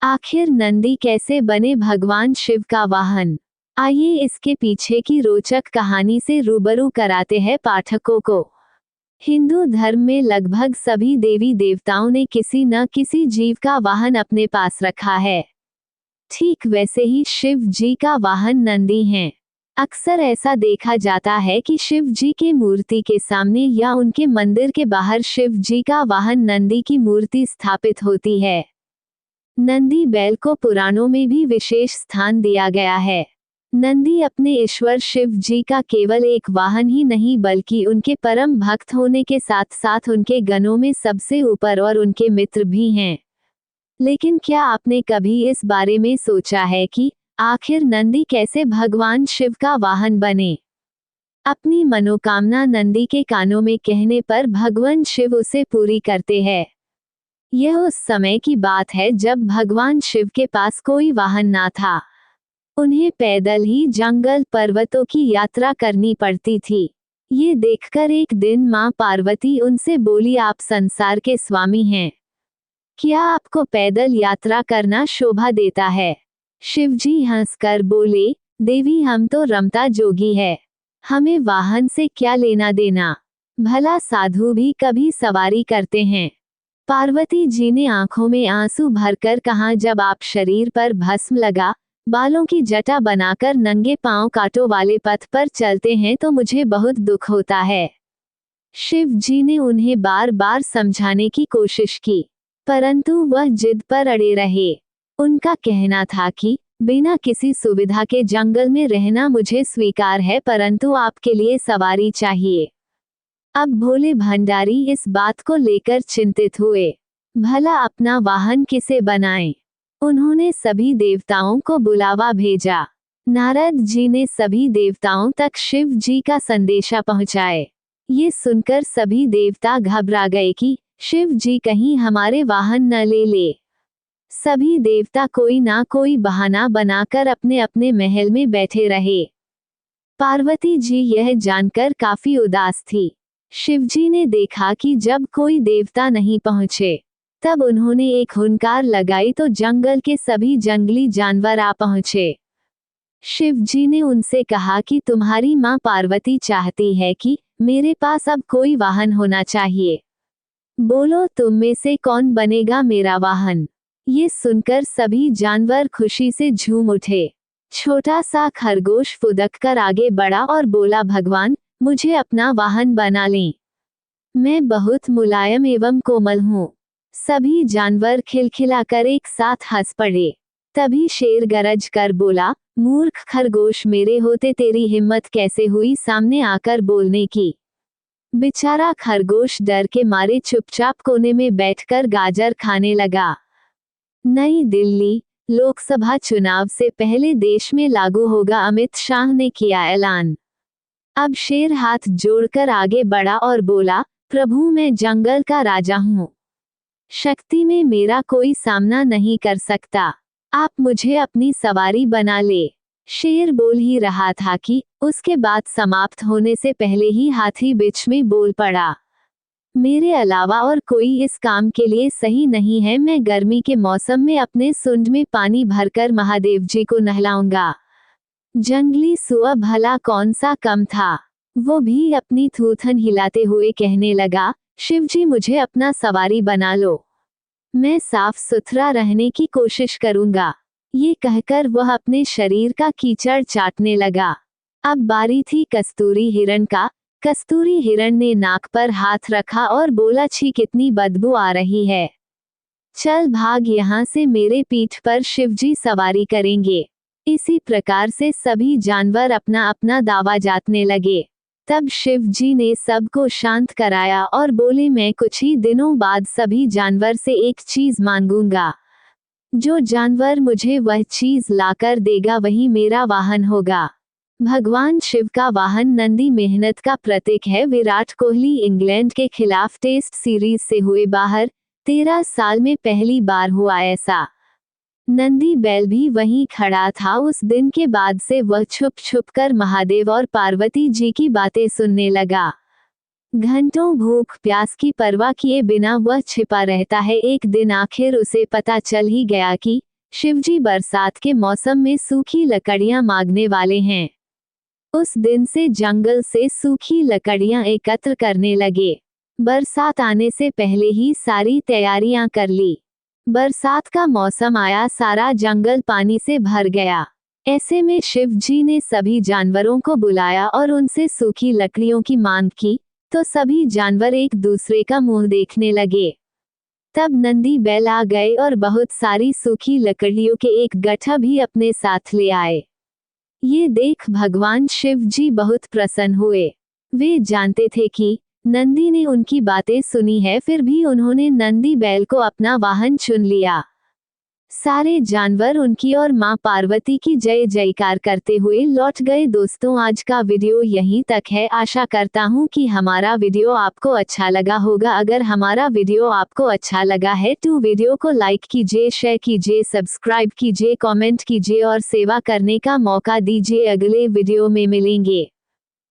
आखिर नंदी कैसे बने भगवान शिव का वाहन? आइए इसके पीछे की रोचक कहानी से रूबरू कराते हैं पाठकों को। हिंदू धर्म में लगभग सभी देवी देवताओं ने किसी न किसी जीव का वाहन अपने पास रखा है। ठीक वैसे ही शिव जी का वाहन नंदी हैं। अक्सर ऐसा देखा जाता है कि शिव जी के मूर्ति के सामने या उनके मंदिर के बाहर शिव जी का वाहन नंदी की मूर्ति स्थापित होती है। नंदी बैल को पुराणों में भी विशेष स्थान दिया गया है। नंदी अपने ईश्वर शिव जी का केवल एक वाहन ही नहीं बल्कि उनके परम भक्त होने के साथ साथ उनके गणों में सबसे ऊपर और उनके मित्र भी हैं। लेकिन क्या आपने कभी इस बारे में सोचा है कि आखिर नंदी कैसे भगवान शिव का वाहन बने? अपनी मनोकामना नंदी के कानों में कहने पर भगवान शिव उसे पूरी करते हैं। यह उस समय की बात है जब भगवान शिव के पास कोई वाहन ना था। उन्हें पैदल ही जंगल पर्वतों की यात्रा करनी पड़ती थी। ये देखकर एक दिन मां पार्वती उनसे बोली, आप संसार के स्वामी हैं, क्या आपको पैदल यात्रा करना शोभा देता है? शिवजी हंसकर बोले, देवी हम तो रमता जोगी है, हमें वाहन से क्या लेना देना, भला साधु भी कभी सवारी करते हैं। पार्वती जी ने आंखों में आंसू भरकर कहा, जब आप शरीर पर भस्म लगा, बालों की जटा बनाकर नंगे पांव कांटों वाले पथ पर चलते हैं तो मुझे बहुत दुख होता है। शिव जी ने उन्हें बार बार समझाने की कोशिश की, परंतु वह जिद पर अड़े रहे। उनका कहना था कि बिना किसी सुविधा के जंगल में रहना मुझे स्वीकार है, परंतु आपके लिए सवारी चाहिए। अब भोले भंडारी इस बात को लेकर चिंतित हुए, भला अपना वाहन किसे बनाएं? उन्होंने सभी देवताओं को बुलावा भेजा। नारद जी ने सभी देवताओं तक शिव जी का संदेशा पहुंचाए। ये सुनकर सभी देवता घबरा गए कि शिव जी कहीं हमारे वाहन न ले ले। सभी देवता कोई ना कोई बहाना बनाकर अपने अपने महल में बैठे रहे। पार्वती जी यह जानकर काफी उदास थी। शिवजी ने देखा कि जब कोई देवता नहीं पहुंचे, तब उन्होंने एक हुंकार लगाई तो जंगल के सभी जंगली जानवर आ पहुंचे। शिवजी ने उनसे कहा कि तुम्हारी मां पार्वती चाहती है कि मेरे पास अब कोई वाहन होना चाहिए। बोलो तुम में से कौन बनेगा मेरा वाहन? ये सुनकर सभी जानवर खुशी से झूम उठे। छोटा सा खरगोश फुदककर आगे बढ़ा और बोला, भगवान मुझे अपना वाहन बना लें, मैं बहुत मुलायम एवं कोमल हूँ। सभी जानवर खिलखिलाकर एक साथ हंस पड़े। तभी शेर गरज कर बोला, मूर्ख खरगोश, मेरे होते तेरी हिम्मत कैसे हुई सामने आकर बोलने की? बेचारा खरगोश डर के मारे चुपचाप कोने में बैठकर गाजर खाने लगा। नई दिल्ली, लोकसभा चुनाव से पहले देश में लागू होगा, अमित शाह ने किया ऐलान। अब शेर हाथ जोड़कर आगे बढ़ा और बोला, प्रभु मैं जंगल का राजा हूँ, शक्ति में मेरा कोई सामना नहीं कर सकता, आप मुझे अपनी सवारी बना ले। शेर बोल ही रहा था कि उसके बाद समाप्त होने से पहले ही हाथी बीच में बोल पड़ा, मेरे अलावा और कोई इस काम के लिए सही नहीं है। मैं गर्मी के मौसम में अपने सुंड में पानी भरकर महादेव जी को नहलाऊंगा। जंगली सुअर भला कौन सा कम था, वो भी अपनी थूथन हिलाते हुए कहने लगा, शिवजी मुझे अपना सवारी बना लो, मैं साफ सुथरा रहने की कोशिश करूंगा। ये कहकर वह अपने शरीर का कीचड़ चाटने लगा। अब बारी थी कस्तूरी हिरण का। कस्तूरी हिरण ने नाक पर हाथ रखा और बोला, छी कितनी बदबू आ रही है, चल भाग यहाँ से, मेरे पीठ पर शिवजी सवारी करेंगे। इसी प्रकार से सभी जानवर अपना अपना दावा जातने लगे। तब शिव जी ने सबको शांत कराया और बोले, मैं कुछ ही दिनों बाद सभी जानवर से एक चीज मांगूंगा, जो जानवर मुझे वह चीज लाकर देगा वही मेरा वाहन होगा। भगवान शिव का वाहन नंदी मेहनत का प्रतीक है। विराट कोहली इंग्लैंड के खिलाफ टेस्ट सीरीज से हुए बाहर, 13 साल में पहली बार हुआ ऐसा। नंदी बैल भी वहीं खड़ा था। उस दिन के बाद से वह छुप छुप कर महादेव और पार्वती जी की बातें सुनने लगा। घंटों भूख प्यास की परवाह किए बिना वह छिपा रहता है। एक दिन आखिर उसे पता चल ही गया कि शिवजी बरसात के मौसम में सूखी लकड़ियां मांगने वाले हैं। उस दिन से जंगल से सूखी लकड़ियां एकत्र करने लगे। बरसात आने से पहले ही सारी तैयारियां कर ली। बरसात का मौसम आया, सारा जंगल पानी से भर गया। ऐसे में शिव जी ने सभी जानवरों को बुलाया और उनसे सूखी लकड़ियों की मांग की, तो सभी जानवर एक दूसरे का मुंह देखने लगे। तब नंदी बैल आ गए और बहुत सारी सूखी लकड़ियों के एक गट्ठा भी अपने साथ ले आए। ये देख भगवान शिव जी बहुत प्रसन्न हुए। वे जानते थे कि नंदी ने उनकी बातें सुनी है, फिर भी उन्होंने नंदी बैल को अपना वाहन चुन लिया। सारे जानवर उनकी और मां पार्वती की जय जयकार करते हुए लौट गए। दोस्तों, आज का वीडियो यहीं तक है। आशा करता हूं कि हमारा वीडियो आपको अच्छा लगा होगा। अगर हमारा वीडियो आपको अच्छा लगा है तो वीडियो को लाइक कीजिए, शेयर कीजिए, सब्सक्राइब कीजिए, कमेंट कीजिए और सेवा करने का मौका दीजिए। अगले वीडियो में मिलेंगे।